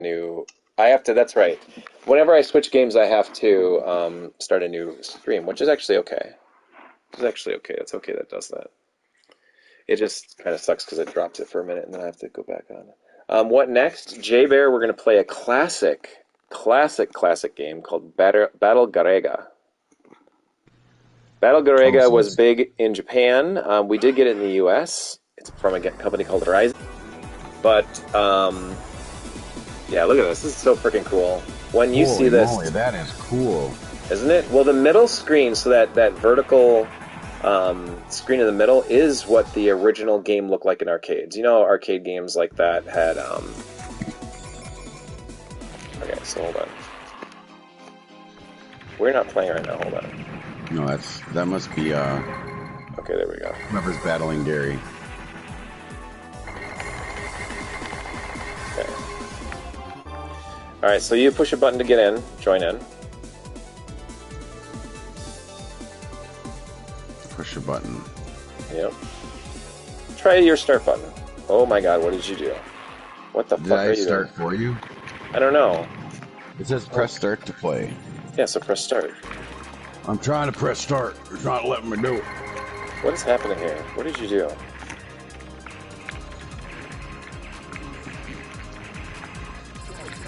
new. I have to. That's right. Whenever I switch games, I have to start a new stream, which is actually okay. It's actually okay. It's okay that does that. It just kind of sucks because it drops it for a minute and then I have to go back on. What next? J Bear, we're going to play a classic game called Battle Garegga. Battle Garegga was big in Japan. We did get it in the US. It's from a company called Rise. But, yeah, look at this. This is so freaking cool. When you see this... Moly, that is cool. Isn't it? Well, the middle screen, so that vertical... screen in the middle is what the original game looked like in arcades. You know, arcade games like that had, Okay, so hold on. We're not playing right now, hold on. No, that must be, Okay, there we go. Whoever's battling Gary. Okay. Alright, so you push a button to get in, join in. Push a button. Yep. Try your start button. Oh my god, what did you do? What the fuck are you doing? Did I start for you? I don't know. It says press start to play. Yeah, so press start. I'm trying to press start. It's not letting me do it. What is happening here? What did you do?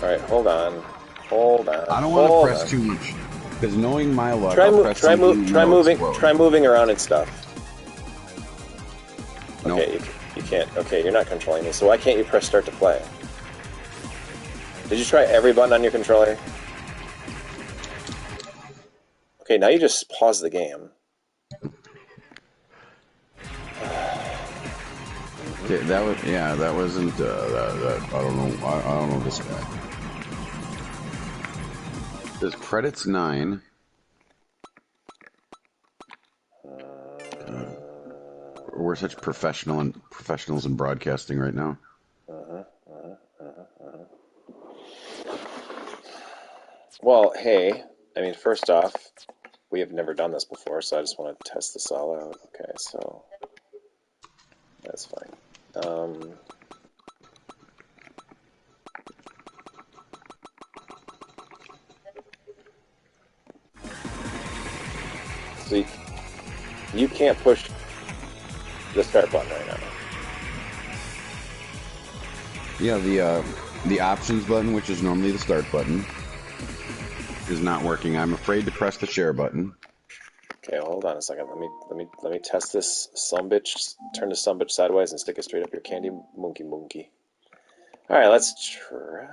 Alright, hold on. Hold on. I don't want to press too much. Because knowing my luck, try moving around and stuff. Nope. Okay, you can't. Okay, you're not controlling me. So why can't you press start to play? Did you try every button on your controller? Okay, now you just pause the game. Okay, that wasn't. I don't know this guy. There's credits 9. We're such professionals in broadcasting right now. Well, hey, I mean, first off, we have never done this before, so I just want to test this all out. Okay, so that's fine. So you can't push the start button right now. Yeah, the options button, which is normally the start button, is not working. I'm afraid to press the share button. Okay, hold on a second. Let me test this sumbitch. Turn the sumbitch sideways and stick it straight up your candy monkey. All right, let's try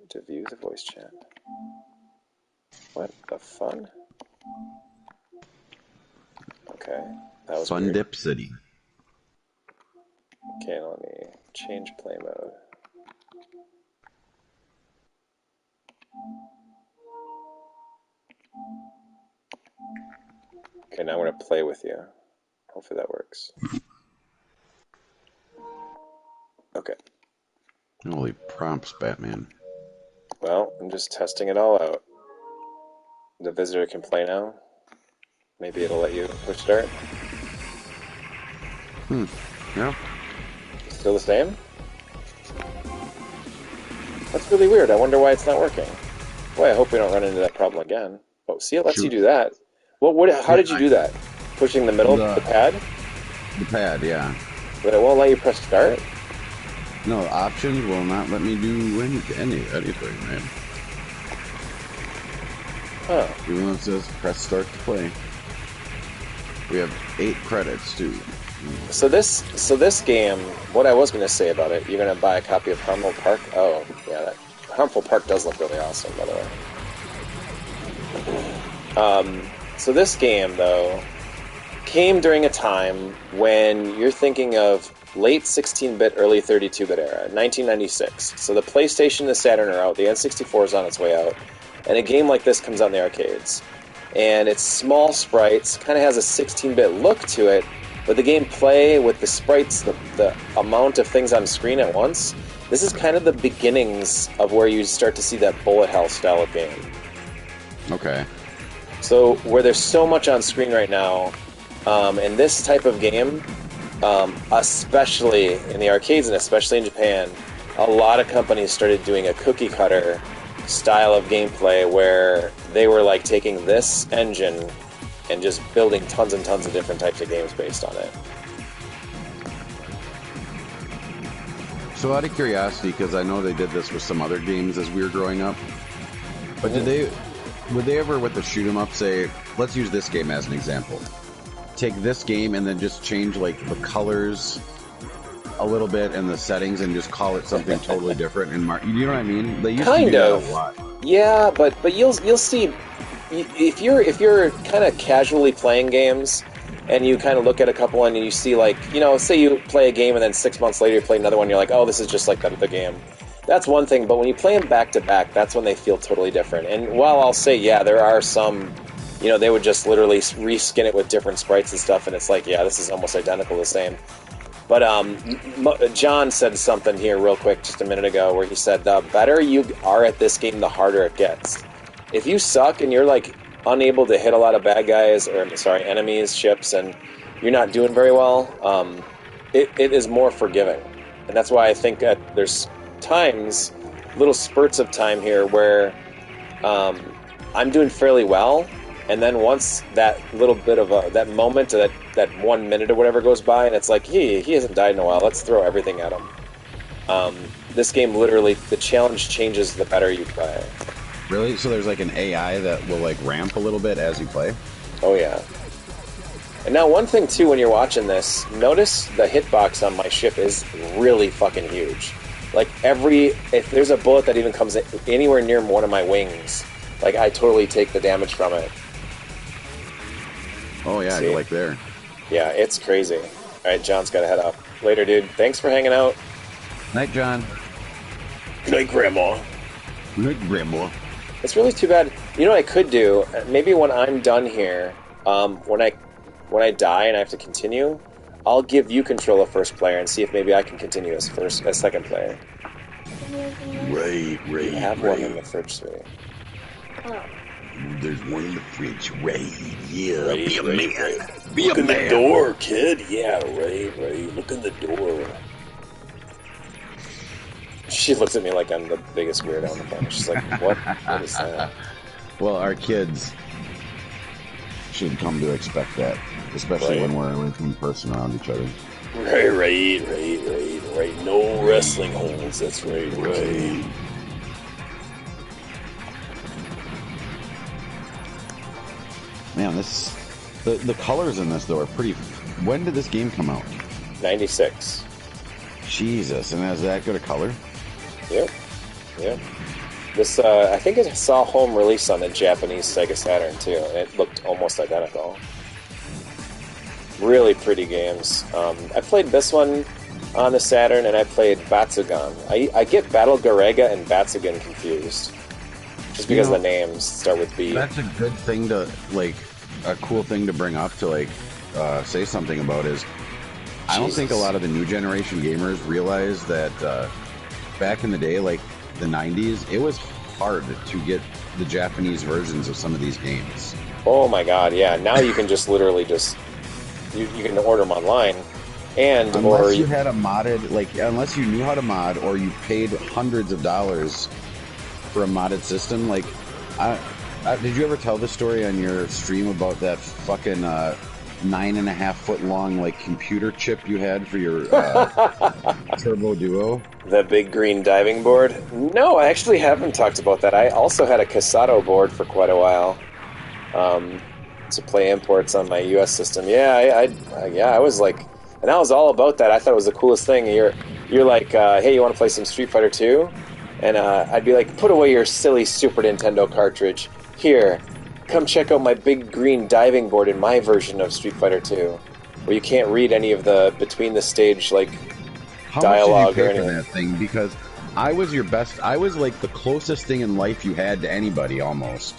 to view the voice chat. What the fun? Okay, that was Fun weird. Dip City. Okay, let me change play mode. Okay, now I'm going to play with you. Hopefully that works. Okay. Holy prompts, Batman. Well, I'm just testing it all out. The visitor can play now. Maybe it'll let you push start. Yeah. Still the same? That's really weird. I wonder why it's not working. Boy, I hope we don't run into that problem again. Oh, see, it lets you do that. How did you do that? Pushing the middle, the pad? The pad, yeah. But it won't let you press start? No, options will not let me do anything, man. Huh. Even though it says press start to play. We have 8 credits, too. So this game, what I was going to say about it, you're going to buy a copy of Harmful Park? Oh, yeah, that Harmful Park does look really awesome, by the way. So this game, though, came during a time when you're thinking of late 16-bit, early 32-bit era, 1996. So the PlayStation and the Saturn are out, the N64 is on its way out, and a game like this comes out in the arcades. And it's small sprites, kind of has a 16-bit look to it, but the gameplay with the sprites, the amount of things on screen at once, this is kind of the beginnings of where you start to see that bullet hell style of game. Okay. So where there's so much on screen right now, in this type of game, especially in the arcades and especially in Japan, a lot of companies started doing a cookie cutter style of gameplay where they were like taking this engine and just building tons and tons of different types of games based on it. So out of curiosity, because I know they did this with some other games as we were growing up, but would they ever with the shoot 'em up say, let's use this game as an example, take this game and then just change like the colors a little bit and the settings and just call it something totally different and you know what I mean? They used to do that a lot. Yeah, but you'll see if you're kind of casually playing games and you kind of look at a couple and you see like, you know, say you play a game and then 6 months later you play another one, you're like, oh, this is just like the game. That's one thing, but when you play them back to back, that's when they feel totally different. And while I'll say, yeah, there are some, you know, they would just literally reskin it with different sprites and stuff, and it's like, yeah, this is almost identical the same. But John said something here real quick just a minute ago where he said, the better you are at this game, the harder it gets. If you suck and you're like unable to hit a lot of bad guys, or sorry, enemies, ships, and you're not doing very well, it is more forgiving. And that's why I think that there's times, little spurts of time here where I'm doing fairly well, and then once that little bit of that moment, that 1 minute or whatever goes by, and it's like, he hasn't died in a while, let's throw everything at him. This game literally, the challenge changes the better you play. Really? So there's like an AI that will like ramp a little bit as you play? Oh yeah. And now one thing too, when you're watching this, notice the hitbox on my ship is really fucking huge. Like if there's a bullet that even comes anywhere near one of my wings, like I totally take the damage from it. Oh yeah, you're like there. Yeah, it's crazy. Alright, John's gotta head up. Later, dude. Thanks for hanging out. Night, John. Good night, Grandma. Good night, Grandma. It's really too bad. You know what I could do? Maybe when I'm done here, when I die and I have to continue, I'll give you control of first player and see if maybe I can continue as second player. Right. You have one in the fridge, sweetie. Oh. There's one in the fridge, right? Yeah, Right, be a right, man. right. Be Look a in man. the door, kid. Yeah, right. Look in the door. She looks at me like I'm the biggest weirdo on the planet. She's like, what? What is that? Well, our kids should come to expect that, especially when we're in person around each other. Right. No wrestling holds. That's right. Man, the colors in this though are pretty. When did this game come out? 96. Jesus, and has that good a color? Yep. This, I think it saw home release on the Japanese Sega Saturn too, and it looked almost identical. Really pretty games. I played this one on the Saturn, and I played Batsugan. I get Battle Garegga and Batsugan confused, just because the names start with B. That's a good thing to, like, a cool thing to bring up to, like, say something about is, I don't think a lot of the new generation gamers realize that back in the day, like the 90s, it was hard to get the Japanese versions of some of these games. Oh my god, yeah. Now you can just literally you can order them online. And unless you had a modded, like, unless you knew how to mod or you paid hundreds of dollars for a modded system, like, did you ever tell the story on your stream about that fucking 9.5 foot long like computer chip you had for your Turbo Duo? The big green diving board? No, I actually haven't talked about that. I also had a Casado board for quite a while to play imports on my US system. Yeah, I was like, and I was all about that. I thought it was the coolest thing. You're like, hey, you want to play some Street Fighter 2? And I'd be like, put away your silly Super Nintendo cartridge. Here, come check out my big green diving board in my version of Street Fighter 2, where you can't read any of the between the stage like dialogue or anything. For that thing? Because I was your best. I was like the closest thing in life you had to anybody almost.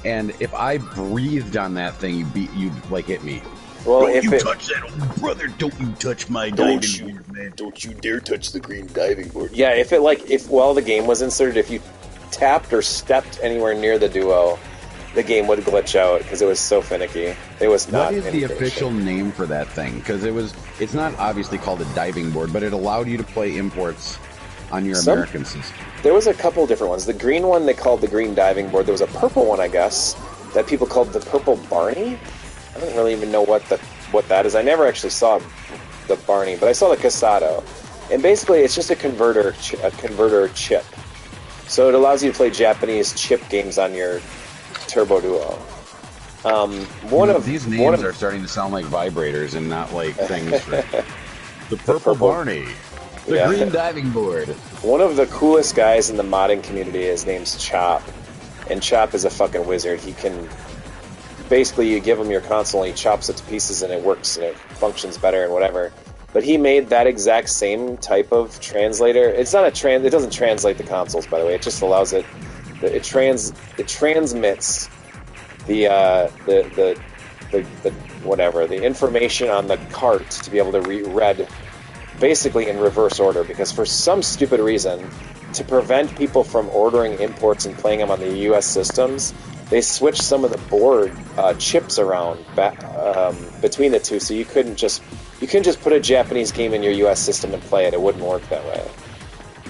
And if I breathed on that thing, you'd like hit me. Well, don't you touch that, old brother! Don't you touch my diving board, man! Don't you dare touch the green diving board. Yeah, if while the game was inserted, if you tapped or stepped anywhere near the Duo, the game would glitch out because it was so finicky. It was not. What is the official name for that thing? Because it's not obviously called a diving board, but it allowed you to play imports on your American system? There was a couple different ones. The green one they called the green diving board. There was a purple one, I guess, that people called the purple Barney. I don't really even know what that is. I never actually saw the Barney, but I saw the Casado. And basically, it's just a converter chip. So it allows you to play Japanese chip games on your Turbo Duo. These names are starting to sound like vibrators and not like things for the purple Barney, the green diving board. One of the coolest guys in the modding community, his name's Chop, and Chop is a fucking wizard. He can basically, you give him your console and he chops it to pieces and it works and it functions better and whatever. But he made that exact same type of translator. It's not it doesn't translate the consoles, by the way. It just allows it transmits the information on the cart to be able to read basically in reverse order, because for some stupid reason, to prevent people from ordering imports and playing them on the US systems, they switched some of the board chips around between the two, so you couldn't just put a Japanese game in your US system and play it. It wouldn't work that way.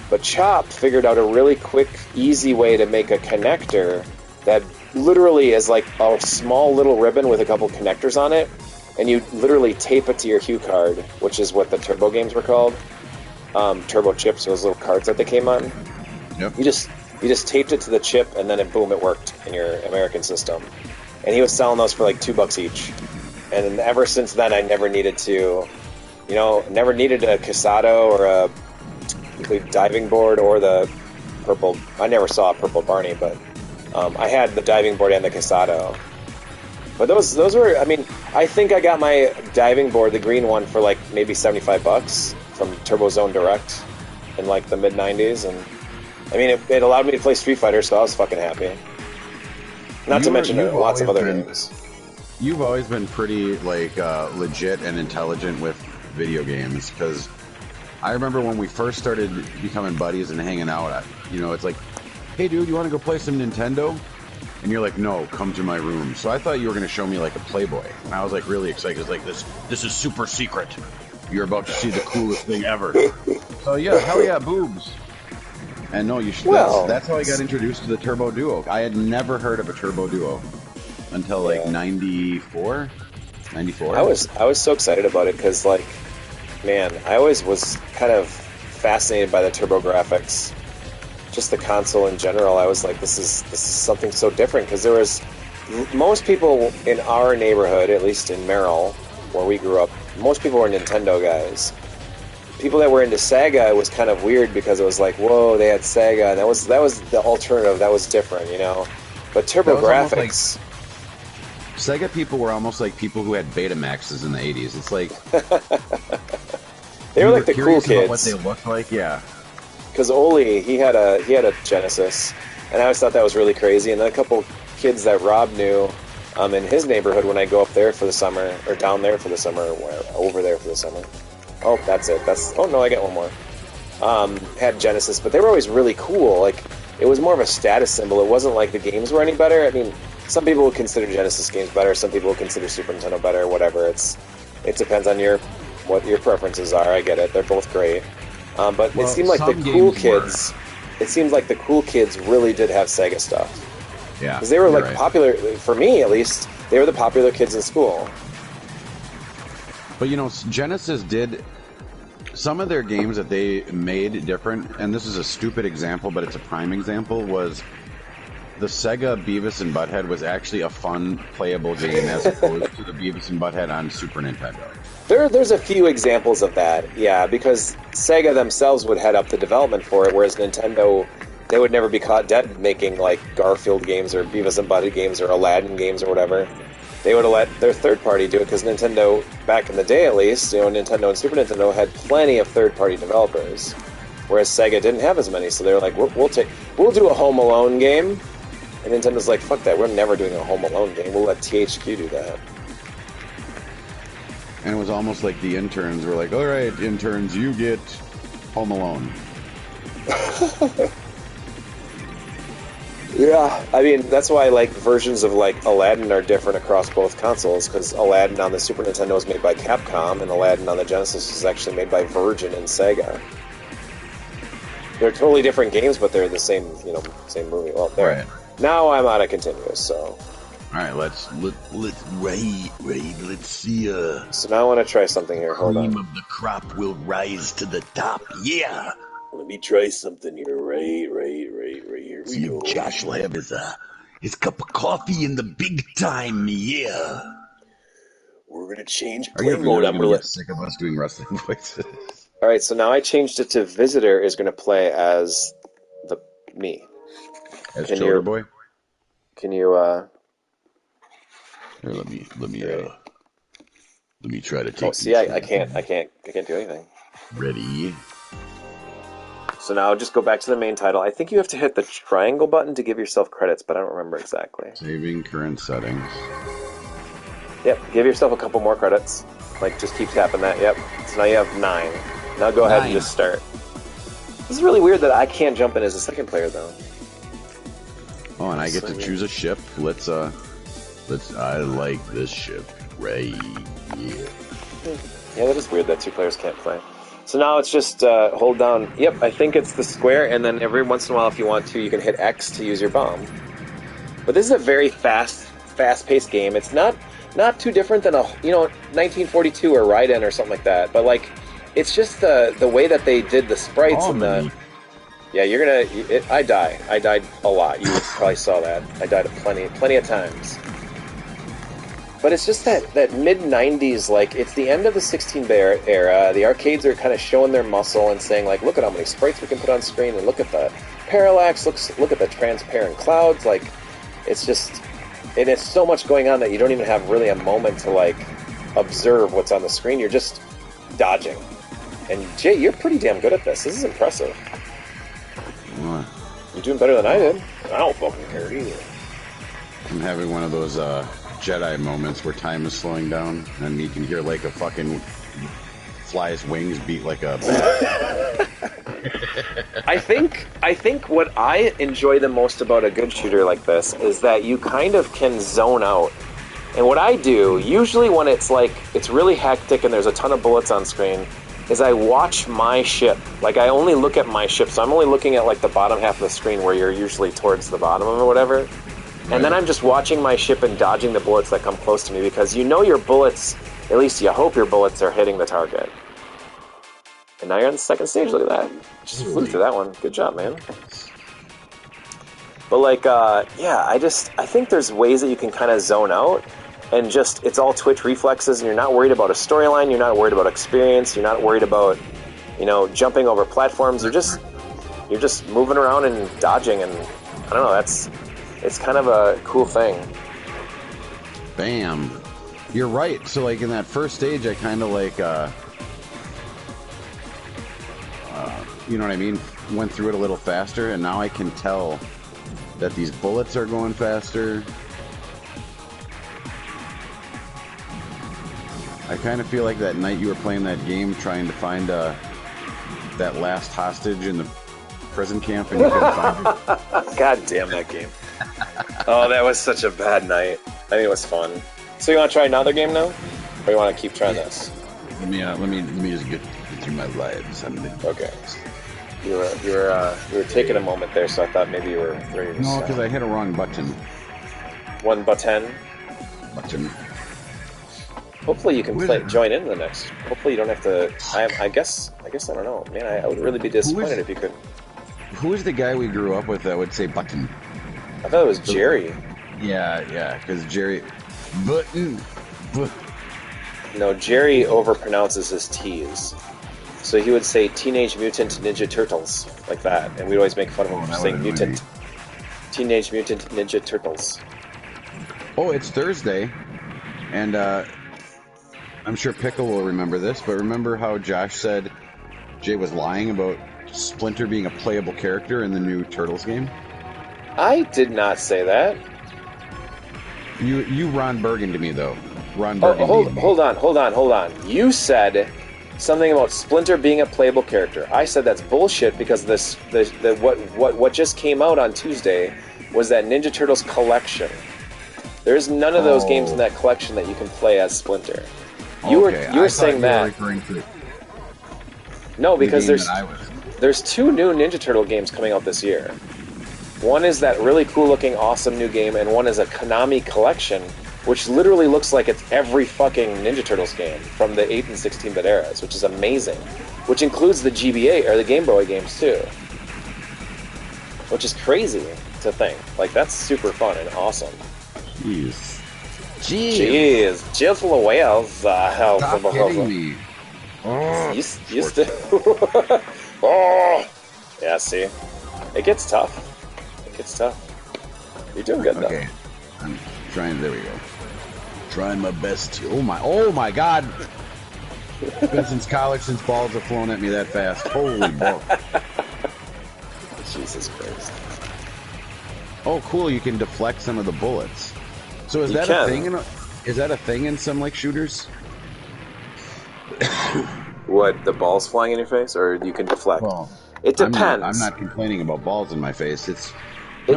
But Chop figured out a really quick, easy way to make a connector that literally is like a small little ribbon with a couple connectors on it, and you literally tape it to your Hue card, which is what the Turbo games were called. Turbo chips, those little cards that they came on. Yep. You just taped it to the chip, and then boom, it worked in your American system. And he was selling those for like $2 each. And ever since then, I never needed a Casado or a diving board or the purple. I never saw a purple Barney, but I had the diving board and the Casado. But those were, I mean, I think I got my diving board, the green one, for like maybe $75 from Turbo Zone Direct in like the mid-90s. And I mean, it allowed me to play Street Fighter, so I was fucking happy. Not to mention lots of other games. You've always been pretty like legit and intelligent with video games, because I remember when we first started becoming buddies and hanging out, it's like, hey dude, you want to go play some Nintendo? And you're like, no, come to my room. So I thought you were going to show me like a Playboy, and I was like really excited. It's like, this is super secret. You're about to see the coolest thing ever. So yeah, hell yeah, boobs. And no, you should. Well, that's how I got introduced to the Turbo Duo. I had never heard of a Turbo Duo until like 94. I was so excited about it because, like, man, I always was kind of fascinated by the Turbo graphics, just the console in general. I was like, this is something so different, because there was most people in our neighborhood, at least in Merrill, where we grew up, most people were Nintendo guys. People that were into Sega, it was kind of weird because it was like, whoa, they had Sega, and that was the alternative. That was different, you know. But Turbo graphics. Sega people were almost like people who had Betamaxes in the 80s. It's like they were like the cool kids. About what they looked like, yeah. Because Oli, he had a Genesis, and I always thought that was really crazy. And then a couple kids that Rob knew in his neighborhood, when I go up there for the summer, or down there for the summer, or over there for the summer. Oh, that's it. Oh no, I got one more. Had Genesis, but they were always really cool. Like, it was more of a status symbol. It wasn't like the games were any better. I mean, some people would consider Genesis games better. Some people would consider Super Nintendo better. Whatever. It depends on what your preferences are. I get it. They're both great. But it seemed like the cool kids. It seemed like the cool kids really did have Sega stuff. Yeah, because they were like popular for me, at least. They were the popular kids in school. But Genesis did some of their games that they made different, and this is a stupid example, but it's a prime example, was the Sega Beavis and Butthead was actually a fun, playable game as opposed to the Beavis and Butthead on Super Nintendo. There's a few examples of that, yeah, because Sega themselves would head up the development for it, whereas Nintendo, they would never be caught dead making like Garfield games or Beavis and Butthead games or Aladdin games or whatever. They would have let their third party do it, because Nintendo, back in the day at least, Nintendo and Super Nintendo had plenty of third party developers, whereas Sega didn't have as many. So they were like, we'll do a Home Alone game, and Nintendo's like, fuck that, we're never doing a Home Alone game. We'll let THQ do that. And it was almost like the interns were like, all right, interns, you get Home Alone. Yeah, I mean, that's why like versions of like Aladdin are different across both consoles, because Aladdin on the Super Nintendo was made by Capcom, and Aladdin on the Genesis was actually made by Virgin and Sega. They're totally different games, but they're the same, same movie. Well, there. Right. Now I'm out of continuous, so. All right, let's raid. Let's see. So now I want to try something here. Hold Cream on. of the crop will rise to the top. Yeah. Let me try something here. Right here we See go. if Josh will have his cup of coffee in the big time. Yeah. We're gonna change Are you play mode. I'm gonna let. sick of us doing wrestling voices? All right, so now I changed it to Visitor is going to play as me. As Can Shoulder you- Boy. Can you? Here, let me try to take. Oh, see, I can't do anything. Ready. So now just go back to the main title. I think you have to hit the triangle button to give yourself credits, but I don't remember exactly. Saving current settings. Yep, give yourself a couple more credits. Like, just keep tapping that. Yep. So now you have 9. Now go ahead and just start. This is really weird that I can't jump in as a second player, though. Oh, and I get to choose a ship. Let's. I like this ship. Right. Yeah. Yeah, that is weird that 2 players can't play. So now it's just hold down. Yep, I think it's the square, and then every once in a while, if you want to, you can hit X to use your bomb. But this is a very fast-paced game. It's not too different than 1942 or Raiden or something like that. But like, it's just the way that they did the sprites and the. Yeah, you're gonna. I died a lot. You probably saw that. I died plenty of times. But it's just that mid-90s, like, it's the end of the 16-bit era. The arcades are kind of showing their muscle and saying, like, look at how many sprites we can put on screen, and look at the parallax, look at the transparent clouds. Like, it's just... And it's so much going on that you don't even have really a moment to, like, observe what's on the screen. You're just dodging. And, Jay, you're pretty damn good at this. This is impressive. What? You're doing better than I did. I don't fucking care either. I'm having one of those Jedi moments where time is slowing down, and you can hear like a fucking fly's wings beat like a bat. I think what I enjoy the most about a good shooter like this is that you kind of can zone out. And what I do, usually when it's like, it's really hectic and there's a ton of bullets on screen, is I watch my ship. Like, I only look at my ship, so I'm only looking at like the bottom half of the screen where you're usually towards the bottom or whatever. And then I'm just watching my ship and dodging the bullets that come close to me, because you know your bullets, at least you hope your bullets are hitting the target. And now you're on the second stage, look at that. Just flew through that one. Good job, man. But like, yeah, I think there's ways that you can kind of zone out, and just, it's all twitch reflexes, and you're not worried about a storyline, you're not worried about experience, you're not worried about, jumping over platforms, you're just moving around and dodging, and I don't know, it's kind of a cool thing. Bam. You're right. So like in that first stage, I kind of like, you know what I mean? Went through it a little faster, and now I can tell that these bullets are going faster. I kind of feel like that night you were playing that game trying to find that last hostage in the prison camp, and you couldn't find it. God damn that game. Oh, that was such a bad night. I think it was fun. So you want to try another game now? Or you want to keep trying this? Let me just get through my lives. Okay. You were taking a moment there, so I thought maybe you were ready to No, stop. because I hit a wrong button. One button. Button. Hopefully you can join in the next. Hopefully you don't have to. I guess I don't know, man. I would really be disappointed if you could. Who is the guy we grew up with that would say button? I thought it was Jerry. Yeah, because Jerry button. No, Jerry overpronounces his T's. So he would say Teenage Mutant Ninja Turtles, like that, and we'd always make fun of him for saying mutant. Teenage Mutant Ninja Turtles. Oh, it's Thursday, and I'm sure Pickle will remember this, but remember how Josh said Jay was lying about Splinter being a playable character in the new Turtles game? I did not say that. You Ron Burgundy to me, though. Ron Burgundy. Hold on. You said something about Splinter being a playable character. I said that's bullshit because what just came out on Tuesday was that Ninja Turtles collection. There's none of those games in that collection that you can play as Splinter. You were saying that. Referring to no, because there's there's 2 new Ninja Turtle games coming out this year. One is that really cool-looking, awesome new game, and one is a Konami collection, which literally looks like it's every fucking Ninja Turtles game from the 8 and 16-bit eras, which is amazing. Which includes the GBA, or the Game Boy games, too. Which is crazy to think. Like, that's super fun and awesome. Jeez. Cheers for the whales. Stop hitting me. Oh, Used to. Oh! Yeah, see? It gets tough. You're doing good, though. Okay. I'm trying. There we go. Trying my best. Oh my God. It's been since college since balls have flown at me that fast. Holy ball. Jesus Christ. Oh, cool! You can deflect some of the bullets. So is that a thing? Is that a thing in some like shooters? What, the balls flying in your face, or you can deflect? Well, it depends. I'm not complaining about balls in my face. It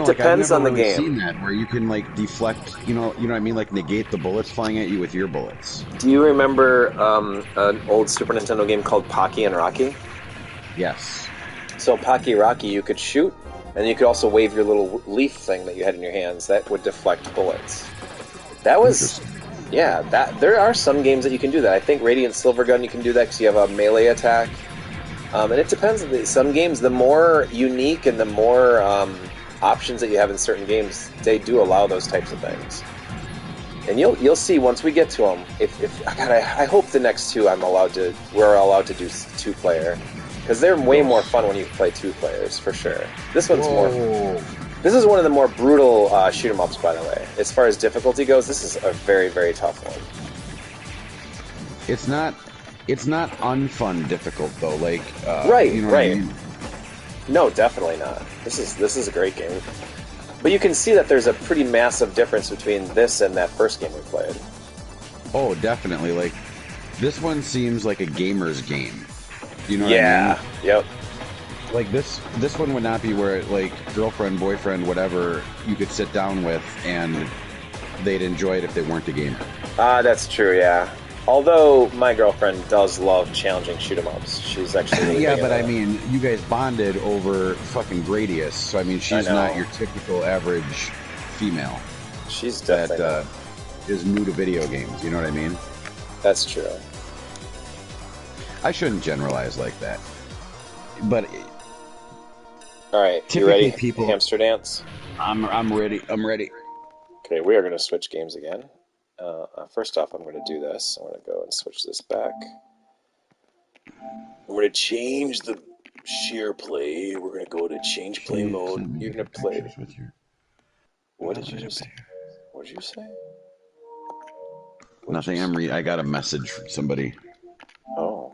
depends on the game. I've never really seen that where you can like deflect. You know what I mean? Like negate the bullets flying at you with your bullets. Do you remember an old Super Nintendo game called Pocky and Rocky? Yes. So Pocky Rocky, you could shoot, and you could also wave your little leaf thing that you had in your hands that would deflect bullets. That was, yeah. There are some games that you can do that. I think Radiant Silvergun you can do that because you have a melee attack, and it depends. Some games, the more unique and the more options that you have in certain games, they do allow those types of things. And you'll see once we get to them. God, I hope the next 2 we're allowed to do 2-player. Because they're way more fun when you play 2 players, for sure. This one's more... This is one of the more brutal shoot-'em-ups, by the way. As far as difficulty goes, this is a very, very tough one. It's not unfun difficult, though. Like, right, you know right. What I mean? No, definitely not. This is a great game. But you can see that there's a pretty massive difference between this and that first game we played. Oh, definitely. Like, this one seems like a gamer's game. You know what I mean? Yep. Like this one would not be where like girlfriend, boyfriend, whatever you could sit down with and they'd enjoy it if they weren't a gamer. That's true, yeah. Although my girlfriend does love challenging shoot-'em-ups. She's actually really yeah, but I mean, you guys bonded over fucking Gradius, so I mean, she's not your typical average female. She's definitely that is new to video games. You know what I mean? That's true. I shouldn't generalize like that, but all right, you ready? People, hamster dance. I'm ready. I'm ready. Okay, we are going to switch games again. First off, I'm going to do this. I'm going to go and switch this back. I'm going to change the share play. We're going to go to change play mode. You're going to play. What did you say? What did you say? Nothing. I got a message from somebody. Oh.